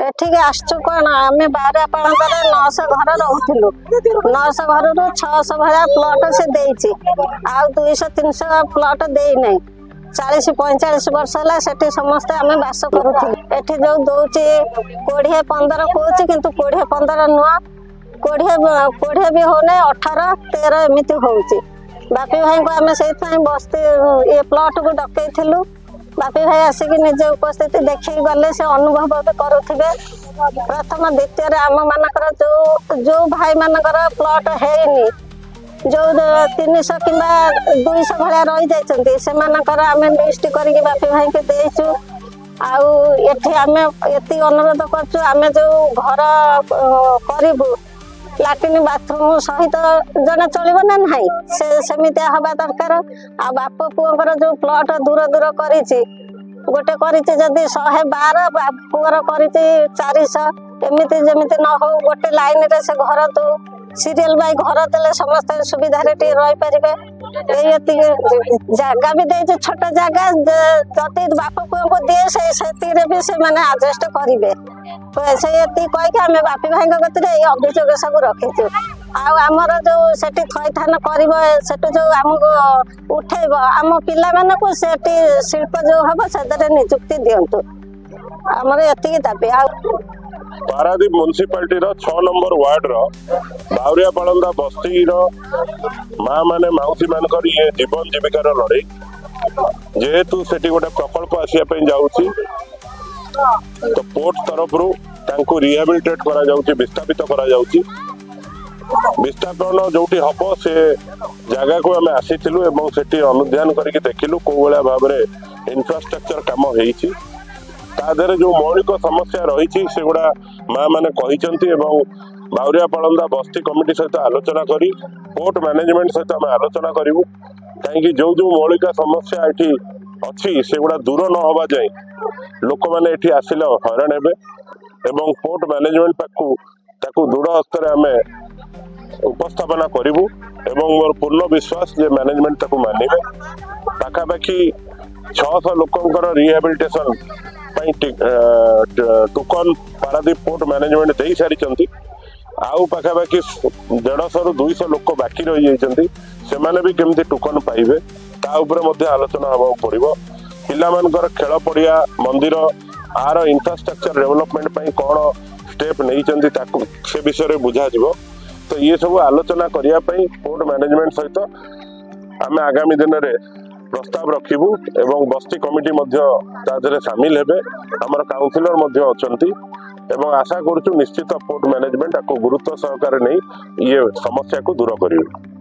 एठिक आसचु कौन आम बारपाड़ 900 घर रोलु 900 घर 600 भाया प्लट से देती आ 200-300 प्लट देना 40-45 वर्ष है से समस्ते आम बास करूँ एठी जो दौचे 20-15 कौच कि 20-15 नुआ 20 भी होने 18-13 एमती हूँ बापी भाई को आम से बस्ती ये प्लट को डकईलु बापी भाई आसिक निजे उपस्थिति देखी गले से अनुभव भी करुवे प्रथम द्वितीय आम मानकर जो भाई मानकर प्लट है जो 300 कि 200 भाया रही जाइए से आम लिस्ट करके बापी भाई के देचु आम ये अनुरोध करें जो घर करूँ लाट्रिन बाथरूम सहित जड़े चलो ना ना सेमती हवा दरकार आ बाप पुअर जो प्लट दूर दूर कर गोटे करी 112 पुअर कर 400 एमती जमी न हो गोटे लाइन रे से घर दो सीरियल बाई घर देले समस्त सुविधा रही पारे जगह भी दे छोट जगह जति बाप पुओ को दिए से भी से माने आडजस्ट करेंगे से कहीकि आम बापी भाई गति अभियोग सब रखीचु आमर जो से थैथान कर जो आमको उठेब आम पिला मानक से शिल्प जो हम से निजुक्ति दिंतु आमर ये दाबी Paradip municipality 6 number ward Bawaria Palanda बस्ती माँ माने मौसी मानकर ये जीवन जीविकार लड़े जेहेतु से गोटे प्रकल्प आसपा जाऊँगी तो पोर्ट तरफ रिहाबिलिटेट करा जाउची विस्थापित करा जाउची विस्थापन जोटी हम से जगह को आम आसीलु एवं सेठी अनुध्यान करके देखिलु को भाया भाव में इंफ्रास्ट्रक्चर काम होईची तादरे जो मौलिक समस्या रही से गुड़ा माँ मैंने कही बावरिया पालंदा बस्ती कमिटी सहित आलोचना करी पोर्ट मैनेजमेंट सहित आम आलोचना करूँ कहीं जो जो मौलिक समस्या ये अच्छी से गुड़ा दूर न हवा जाए लोक मैंने ये आसिले हैरान हे एवं पोर्ट मैनेजमेंट ताकू दृढ़ हस्तर आम उपस्थापना करूँ एवं मोर पूर्ण विश्वास जे मैनेजमेंट ताकू मानिबे पाखापाखि 600 लोकंकर rehabilitation token Paradip port management दे सारी आउ पाखापाखि 150 ରୁ 200 लोक बाकी रही जाइए से भी केमती टोकन पाइबे ता उपरे आलोचना हवा पड़ो पिलामानकर खेल पड़िया मंदिर आर इंफ्रास्ट्रक्चर डेवलपमेंट कौन स्टेप नहीं से विषय बुझा तो ये सब आलोचना करने पोर्ट मैनेजमेंट सहित आम आगामी दिन में प्रस्ताव रखिबू एवं बस्ती कमिटी सामिल हेबे हमर काउंसिलर अच्छी एवं आशा करूँ निश्चित पोर्ट मैनेजमेंट गुरुत्व सहकार नहीं ये समस्या को दूर करिवे।